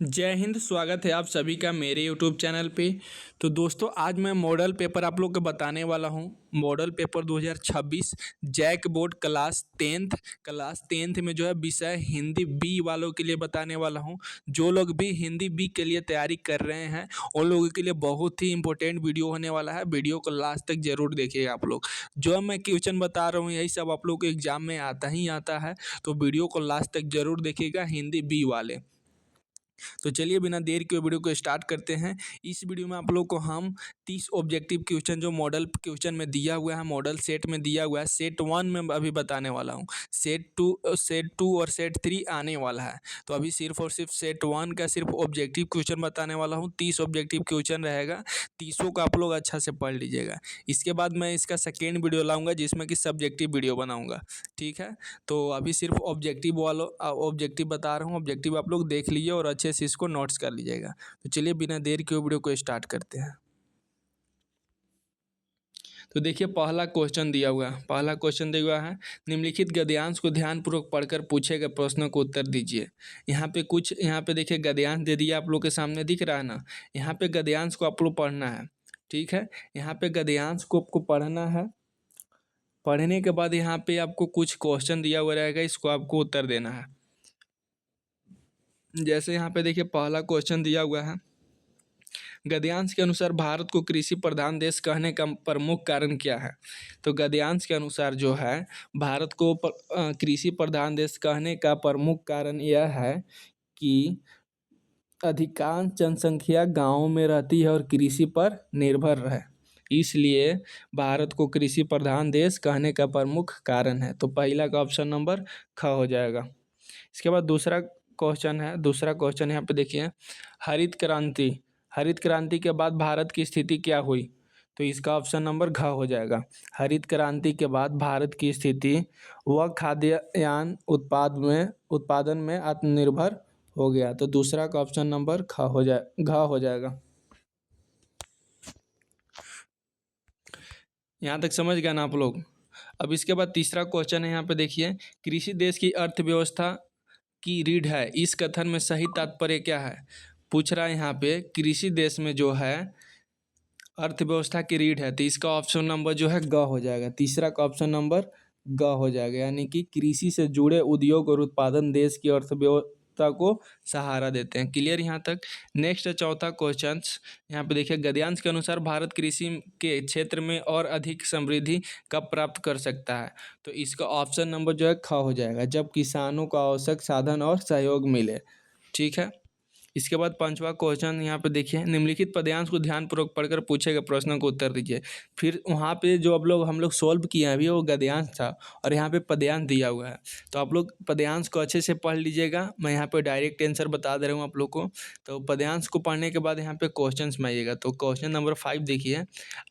जय हिंद। स्वागत है आप सभी का मेरे यूट्यूब चैनल पे। तो दोस्तों, आज मैं मॉडल पेपर आप लोग को बताने वाला हूँ। Model paper 2026 JAC board class tenth में जो है विषय हिंदी बी वालों के लिए बताने वाला हूँ। जो लोग भी हिंदी बी के लिए तैयारी कर रहे हैं उन लोगों के लिए बहुत ही इंपॉर्टेंट वीडियो होने वाला है। वीडियो को लास्ट तक जरूर देखिएगा आप लोग। जो मैं क्वेश्चन बता रहा हूँ यही सब आप लोग को एग्जाम में आता ही आता है, तो वीडियो को लास्ट तक जरूर देखिएगा, हिंदी बी वाले। तो चलिए बिना देर के वीडियो को स्टार्ट करते हैं। इस वीडियो में आप लोग को हम 30 ऑब्जेक्टिव क्वेश्चन जो मॉडल क्वेश्चन में दिया हुआ है, मॉडल सेट में दिया हुआ है, सेट 1 में अभी बताने वाला हूँ। सेट 2 और सेट 3 आने वाला है। तो अभी सिर्फ और सिर्फ सेट 1 का सिर्फ ऑब्जेक्टिव क्वेश्चन बताने वाला हूँ। 30 ऑब्जेक्टिव क्वेश्चन रहेगा, 30 का आप लोग अच्छा से पढ़ लीजिएगा। इसके बाद मैं इसका सेकेंड वीडियो लाऊंगा जिसमें कि सब्जेक्टिव वीडियो बनाऊंगा। ठीक है, तो अभी सिर्फ ऑब्जेक्टिव बता रहा हूँ। ऑब्जेक्टिव आप लोग देख लीजिए और अच्छे से इसको नोट्स कर लीजिएगा। तो चलिए बिना देर के वीडियो को स्टार्ट करते हैं। तो देखिए, पहला क्वेश्चन दिया हुआ है, निम्नलिखित गद्यांश को ध्यानपूर्वक पढ़कर पूछे गए प्रश्नों को उत्तर दीजिए। यहाँ पे देखिए गद्यांश दे दिया, आप लोग के सामने दिख रहा है ना। यहाँ पे गद्यांश को आप लोग पढ़ना है। ठीक है, यहाँ पे गद्यांश को आपको पढ़ना है। पढ़ने के बाद यहाँ पे आपको कुछ क्वेश्चन दिया हुआ रहेगा, इसको आपको उत्तर देना है। जैसे यहाँ पे देखिए पहला क्वेश्चन दिया हुआ है, गद्यांश के अनुसार भारत को कृषि प्रधान देश कहने का प्रमुख कारण क्या है। तो गद्यांश के अनुसार जो है भारत को कृषि प्रधान देश कहने का प्रमुख कारण यह है कि अधिकांश जनसंख्या गांवों में रहती है और कृषि पर निर्भर है, इसलिए भारत को कृषि प्रधान देश कहने का प्रमुख कारण है। तो पहला का ऑप्शन नंबर ख हो जाएगा। इसके बाद दूसरा क्वेश्चन यहाँ पे देखिए, हरित क्रांति के बाद भारत की स्थिति क्या हुई। तो इसका ऑप्शन नंबर घ हो जाएगा। हरित क्रांति के बाद भारत की स्थिति, वह खाद्यान्न उत्पादन में आत्मनिर्भर हो गया। तो दूसरा का ऑप्शन नंबर घ हो जाएगा। यहाँ तक समझ गए ना आप लोग। अब इसके बाद तीसरा क्वेश्चन है, यहाँ पे देखिए, कृषि देश की अर्थव्यवस्था की रीढ़ है, इस कथन में सही तात्पर्य क्या है। पूछ रहा है यहाँ पे, कृषि देश में जो है अर्थव्यवस्था की रीढ़ है, तो इसका ऑप्शन नंबर जो है ग हो जाएगा। तीसरा का ऑप्शन नंबर ग हो जाएगा, यानी कि कृषि से जुड़े उद्योग और उत्पादन देश की अर्थव्यवस्था को सहारा देते हैं। क्लियर यहाँ तक। नेक्स्ट चौथा क्वेश्चन यहाँ पे देखिए, गद्यांश के अनुसार भारत कृषि के क्षेत्र में और अधिक समृद्धि कब प्राप्त कर सकता है। तो इसका ऑप्शन नंबर जो है ख हो जाएगा, जब किसानों को आवश्यक साधन और सहयोग मिले। ठीक है। इसके बाद पांचवा क्वेश्चन यहाँ पे देखिए, निम्नलिखित पद्यांश को ध्यानपूर्वक पढ़कर पूछे गए प्रश्नों को उत्तर दीजिए। फिर वहाँ पे जो हम लोग सॉल्व किए हैं अभी वो गद्यांश था और यहाँ पे पद्यांश दिया हुआ है। तो आप लोग पद्यांश को अच्छे से पढ़ लीजिएगा। मैं यहाँ पे डायरेक्ट आंसर बता दे रहा हूँ आप लोग को। तो पद्यांश को पढ़ने के बाद यहाँ पे क्वेश्चन में आइएगा। तो क्वेश्चन नंबर 5 देखिए,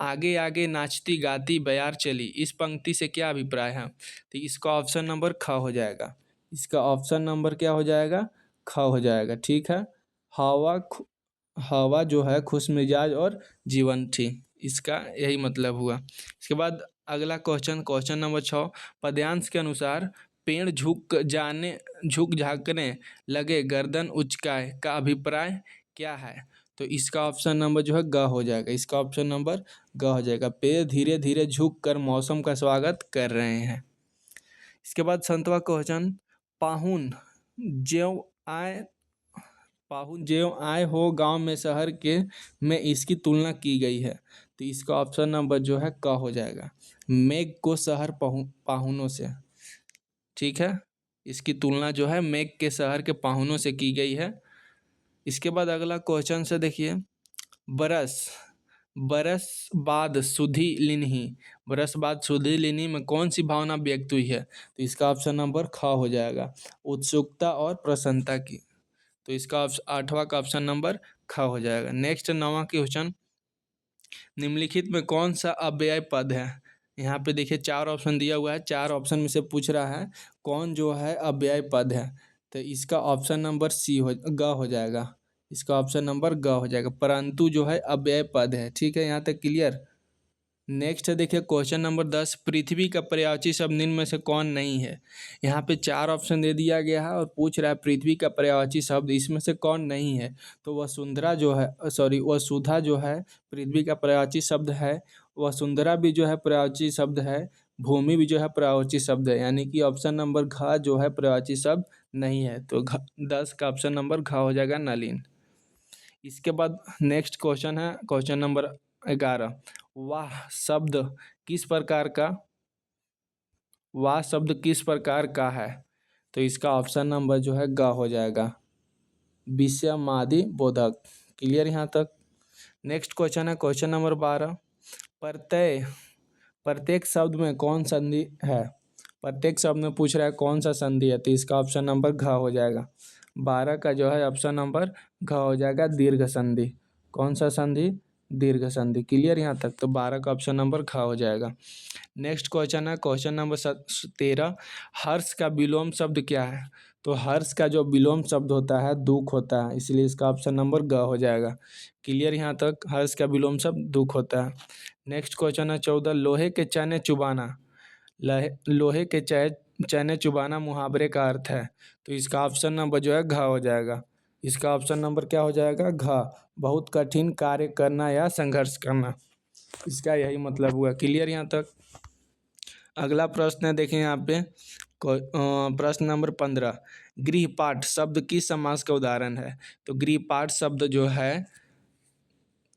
आगे आगे नाचती गाती बयार चली, इस पंक्ति से क्या अभिप्राय है। तो इसका ऑप्शन नंबर ख हो जाएगा। इसका ऑप्शन नंबर क्या हो जाएगा, ख हो जाएगा। ठीक है। हवा जो है खुश मिजाज और जीवन थी, इसका यही मतलब हुआ। इसके बाद अगला क्वेश्चन नंबर 6, पद्यांश के अनुसार पेड़ झुक झाँकने लगे गर्दन उचकाए का अभिप्राय क्या है। तो इसका ऑप्शन नंबर जो है ग हो जाएगा। इसका ऑप्शन नंबर ग हो जाएगा, पेड़ धीरे धीरे झुक कर मौसम का स्वागत कर रहे हैं। इसके बाद 7वां क्वेश्चन, पाहुन ज्यों आए हो गांव में शहर के में इसकी तुलना की गई है। तो इसका ऑप्शन नंबर जो है क हो जाएगा, मेघ को शहर पाहुनों से। ठीक है, इसकी तुलना जो है मेघ के शहर के पाहुनों से की गई है। इसके बाद अगला क्वेश्चन से देखिए, बरस बरस बाद सुधी लिन्ही में कौन सी भावना व्यक्त हुई है। तो इसका ऑप्शन नंबर ख हो जाएगा, उत्सुकता और प्रसन्नता की। तो इसका 8वां का ऑप्शन नंबर ख हो जाएगा। नेक्स्ट 9वां क्वेश्चन, निम्नलिखित में कौन सा अव्यय पद है। यहाँ पे देखिए 4 ऑप्शन दिया हुआ है, 4 ऑप्शन में से पूछ रहा है कौन जो है अव्यय पद है। तो इसका ऑप्शन नंबर ग हो जाएगा। इसका ऑप्शन नंबर ग हो जाएगा, परंतु जो है अव्यय पद है। ठीक है, यहाँ तक क्लियर। नेक्स्ट है देखिए क्वेश्चन नंबर 10, पृथ्वी का पर्यायवाची शब्द निम्न में से कौन नहीं है। यहाँ पे 4 ऑप्शन दे दिया गया है और पूछ रहा है पृथ्वी का पर्यायवाची शब्द इसमें से कौन नहीं है। तो वसुंधरा जो है, सॉरी, वसुधा जो है पृथ्वी का पर्यायवाची शब्द है। वसुंधरा भी जो है पर्यायवाची शब्द है। भूमि भी जो है पर्यायवाची शब्द है, यानी कि ऑप्शन नंबर घ जो है पर्यायवाची शब्द नहीं है। तो 10 का ऑप्शन नंबर घ हो जाएगा, नलिन। इसके बाद नेक्स्ट क्वेश्चन है क्वेश्चन नंबर 11, वाह शब्द किस प्रकार का वाह शब्द किस प्रकार का है। तो इसका ऑप्शन नंबर जो है ग हो जाएगा, विषयमादि बोधक। क्लियर यहाँ तक। नेक्स्ट क्वेश्चन है क्वेश्चन नंबर 12, प्रत्यय प्रत्येक शब्द में कौन संधि है। प्रत्येक शब्द में पूछ रहा है कौन सा संधि है, तो इसका ऑप्शन नंबर घ हो जाएगा। 12 का जो है ऑप्शन नंबर घ हो जाएगा, दीर्घ संधि। कौन सा संधि, दीर्घ संधि। क्लियर यहाँ तक। तो 12 का ऑप्शन नंबर घ हो जाएगा। नेक्स्ट क्वेश्चन है क्वेश्चन नंबर 13, हर्ष का विलोम शब्द क्या है। तो हर्ष का जो विलोम शब्द होता है दुख होता है, इसलिए इसका ऑप्शन नंबर ग हो जाएगा। क्लियर यहाँ तक। हर्ष का विलोम शब्द दुख होता है। नेक्स्ट क्वेश्चन है 14, लोहे के चने चुबाना। लोहे के चने चुबाना मुहावरे का अर्थ है। तो इसका ऑप्शन नंबर जो है घ हो जाएगा। इसका ऑप्शन नंबर क्या हो जाएगा, घ। बहुत कठिन कार्य करना या संघर्ष करना, इसका यही मतलब हुआ। क्लियर यहाँ तक। अगला प्रश्न है देखें यहाँ पे प्रश्न नंबर 15, गृहपाठ शब्द किस समास का उदाहरण है। तो गृहपाठ शब्द जो है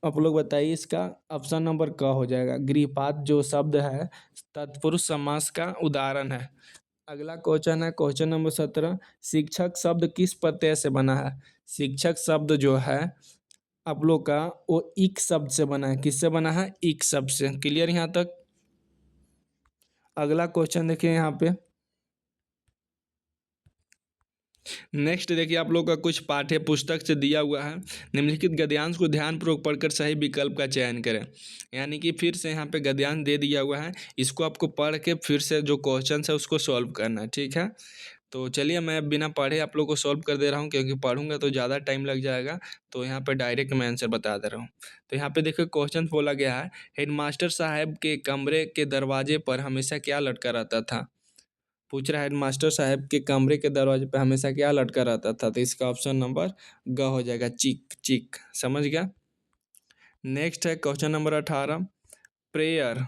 आप लोग बताइए, इसका ऑप्शन नंबर क हो जाएगा। गृहपाठ जो शब्द है तत्पुरुष समास का उदाहरण है। अगला क्वेश्चन है क्वेश्चन नंबर 17, शिक्षक शब्द किस प्रत्यय से बना है। शिक्षक शब्द जो है आप लोग का वो इक शब्द से बना है। किससे बना है, इक शब्द से। क्लियर यहाँ तक। अगला क्वेश्चन देखिए यहाँ पे। नेक्स्ट देखिए आप लोग का कुछ पाठ्य पुस्तक से दिया हुआ है, निम्नलिखित गद्यांश को ध्यानपूर्वक पढ़कर सही विकल्प का चयन करें। यानी कि फिर से यहाँ पे गद्यांश दे दिया हुआ है, इसको आपको पढ़ के फिर से जो क्वेश्चन है उसको सॉल्व करना है। ठीक है, तो चलिए मैं बिना पढ़े आप लोग को सॉल्व कर दे रहा हूँ, क्योंकि पढ़ूंगा तो ज़्यादा टाइम लग जाएगा। तो यहाँ पे डायरेक्ट मैं आंसर बता दे रहा हूँ। तो यहाँ पे देखो क्वेश्चन बोला गया है, हेडमास्टर साहब के कमरे के दरवाजे पर हमेशा क्या लटका रहता था। पूछ रहा है हेडमास्टर साहब के कमरे के दरवाजे पर हमेशा क्या लटका रहता था। तो इसका ऑप्शन नंबर ग हो जाएगा, चिक चिक। समझ गया। नेक्स्ट है क्वेश्चन नंबर 18, प्रेयर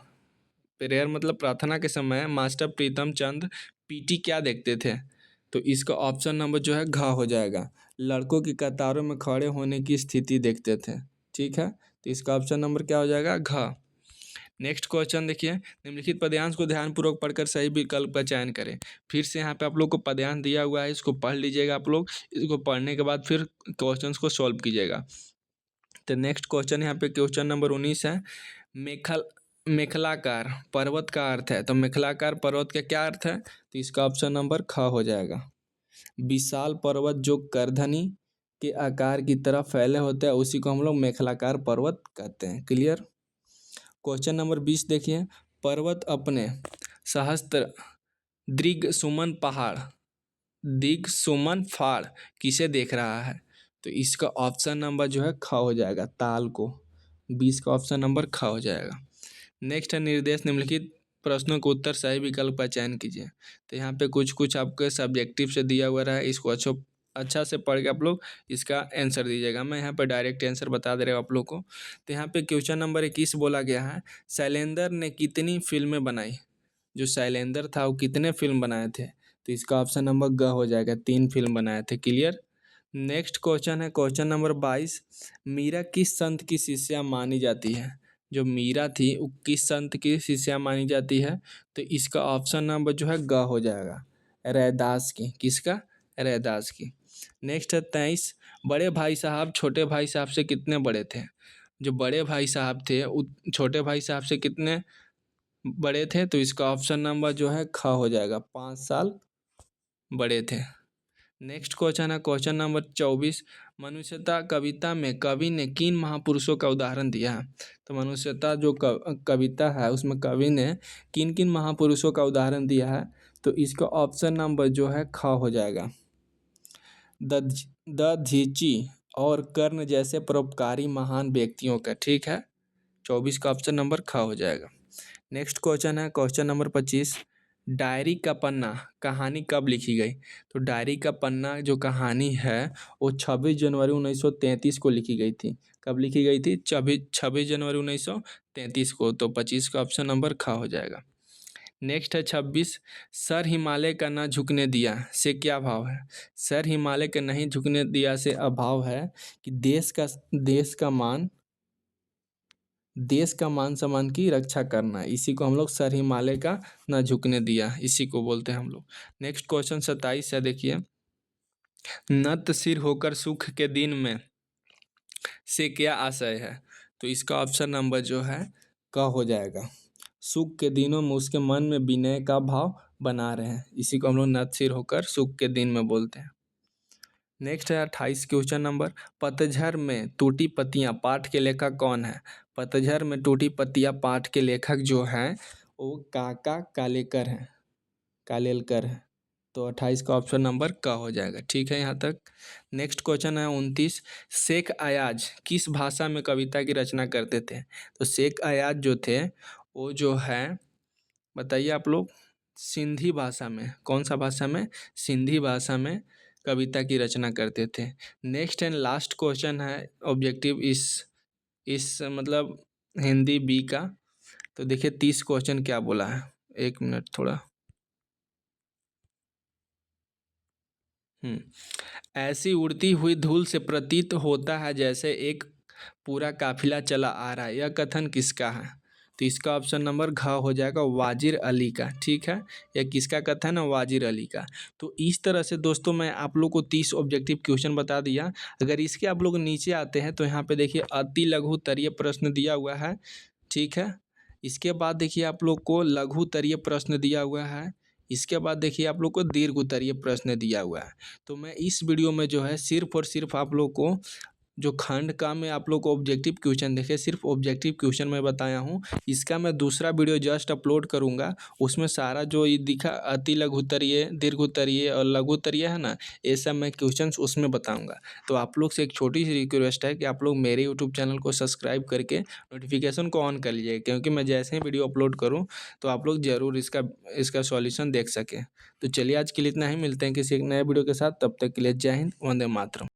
प्रेयर मतलब प्रार्थना के समय मास्टर प्रीतम चंद पीटी क्या देखते थे। तो इसका ऑप्शन नंबर जो है घ हो जाएगा, लड़कों की कतारों में खड़े होने की स्थिति देखते थे। ठीक है, तो इसका ऑप्शन नंबर क्या हो जाएगा, घ। नेक्स्ट क्वेश्चन देखिए, निम्नलिखित पद्यांश को ध्यानपूर्वक पढ़कर सही विकल्प का चयन करें। फिर से यहाँ पे आप लोग को पद्यांश दिया हुआ है, इसको पढ़ लीजिएगा आप लोग। इसको पढ़ने के बाद फिर क्वेश्चंस को सॉल्व कीजिएगा। तो नेक्स्ट क्वेश्चन यहाँ पे क्वेश्चन नंबर 19 है, मेखलाकार पर्वत का अर्थ है। तो मेखलाकार पर्वत का क्या अर्थ है। तो इसका ऑप्शन नंबर ख हो जाएगा, विशाल पर्वत जो करधनी के आकार की तरह फैले होते हैं उसी को हम लोग मेखलाकार पर्वत कहते हैं। क्लियर। क्वेश्चन नंबर 20 देखिए, पर्वत अपने सहस्त्र दृग सुमन पहाड़ दिग सुमन फाड़ किसे देख रहा है। तो इसका ऑप्शन नंबर जो है ख हो जाएगा, ताल को। 20 का ऑप्शन नंबर ख हो जाएगा। नेक्स्ट है निर्देश, निम्नलिखित प्रश्नों को उत्तर सही विकल्प का चयन कीजिए। तो यहाँ पे कुछ कुछ आपके सब्जेक्टिव से दिया हुआ है, इसको अच्छा से पढ़ के आप लोग इसका आंसर दीजिएगा। मैं यहाँ पे डायरेक्ट आंसर बता दे रहा हूँ आप लोग को। तो यहाँ पे क्वेश्चन नंबर 21 बोला गया है, शैलेंद्र ने कितनी फिल्में बनाई। जो शैलेंद्र था वो कितने फिल्म बनाए थे। तो इसका ऑप्शन नंबर ग हो जाएगा, 3 फिल्म बनाए थे। क्लियर। नेक्स्ट क्वेश्चन है क्वेश्चन नंबर 22, मीरा किस संत की शिष्या मानी जाती है। जो मीरा थी वो किस संत की शिष्या मानी जाती है। तो इसका ऑप्शन नंबर जो है ग हो जाएगा, रैदास की। किसका, रैदास की। नेक्स्ट है 23, बड़े भाई साहब छोटे भाई साहब से कितने बड़े थे। जो बड़े भाई साहब थे वो छोटे भाई साहब से कितने बड़े थे। तो इसका ऑप्शन नंबर जो है ख हो जाएगा, 5 साल बड़े थे। नेक्स्ट क्वेश्चन है क्वेश्चन नंबर 24, मनुष्यता कविता में कवि ने किन महापुरुषों का उदाहरण दिया है। तो मनुष्यता जो कविता है उसमें कवि ने किन किन महापुरुषों का उदाहरण दिया है। तो इसका ऑप्शन नंबर जो है ख हो जाएगा, दधीची और कर्ण जैसे परोपकारी महान व्यक्तियों का। ठीक है, 24 का ऑप्शन नंबर ख हो जाएगा। नेक्स्ट क्वेश्चन है क्वेश्चन नंबर 25। डायरी का पन्ना कहानी कब लिखी गई? तो डायरी का पन्ना जो कहानी है वो 26 जनवरी 1933 को लिखी गई थी। कब लिखी गई थी? 26 जनवरी 1933 को। तो 25 का ऑप्शन नंबर ख हो जाएगा। नेक्स्ट है 26। सर हिमालय का ना झुकने दिया से क्या भाव है? सर हिमालय का नहीं झुकने दिया से अभाव है कि देश का मान सम्मान की रक्षा करना। इसी को हम लोग सर हिमालय का ना झुकने दिया इसी को बोलते हैं हम लोग। नेक्स्ट क्वेश्चन 27 है, देखिए। नत सिर होकर सुख के दिन में से क्या आशय है? तो इसका ऑप्शन नंबर जो है क हो जाएगा। सुख के दिनों में उसके मन में विनय का भाव बना रहे हैं, इसी को हम लोग नत सिर होकर सुख के दिन में बोलते हैं। नेक्स्ट है 28 क्वेश्चन नंबर। पतझड़ में टूटी पत्तियां पाठ के लेखक कौन है? पतझड़ में टूटी पत्तियां पाठ के लेखक जो हैं वो काका कालेलकर है। तो 28 का ऑप्शन नंबर क हो जाएगा। ठीक है यहाँ तक। नेक्स्ट क्वेश्चन है 29। शेख अयाज किस भाषा में कविता की रचना करते थे? तो शेख अयाज जो थे वो जो है, बताइए आप लोग, सिंधी भाषा में। कौन सा भाषा में? सिंधी भाषा में कविता की रचना करते थे। नेक्स्ट एंड लास्ट क्वेश्चन है ऑब्जेक्टिव इस मतलब हिंदी बी का। तो देखिए 30 क्वेश्चन क्या बोला है। एक मिनट थोड़ा। ऐसी उड़ती हुई धूल से प्रतीत होता है जैसे एक पूरा काफिला चला आ रहा है, यह कथन किसका है? तो इसका ऑप्शन नंबर घ हो जाएगा, वाजिर अली का। ठीक है, यह किसका कथन है? वाजिर अली का। तो इस तरह से दोस्तों मैं आप लोग को 30 ऑब्जेक्टिव क्वेश्चन बता दिया। अगर इसके आप लोग नीचे आते हैं तो यहाँ पे देखिए अति लघु तरीय प्रश्न दिया हुआ है। ठीक है, इसके बाद देखिए आप लोग को लघु तरीय प्रश्न दिया हुआ है। इसके बाद देखिए आप लोग को दीर्घ उत्तरीय प्रश्न दिया हुआ है। तो मैं इस वीडियो में जो है सिर्फ और सिर्फ आप लोग को जो खंड का मैं आप लोग को ऑब्जेक्टिव क्वेश्चन देखे, सिर्फ ऑब्जेक्टिव क्वेश्चन मैं बताया हूँ। इसका मैं दूसरा वीडियो जस्ट अपलोड करूँगा, उसमें सारा जो ये दिखा अति लघु उत्तरीय, दीर्घ उत्तरीय और लघु उत्तरीय है ना, ये सब मैं क्वेश्चंस उसमें बताऊँगा। तो आप लोग से एक छोटी सी रिक्वेस्ट है कि आप लोग मेरे यूट्यूब चैनल को सब्सक्राइब करके नोटिफिकेशन को ऑन कर लीजिए, क्योंकि मैं जैसे ही वीडियो अपलोड करूँ तो आप लोग ज़रूर इसका सॉल्यूशन देख सकें। तो चलिए आज के लिए इतना ही, मिलते हैं किसी एक नए वीडियो के साथ। तब तक के लिए जय हिंद, वंदे मातरम।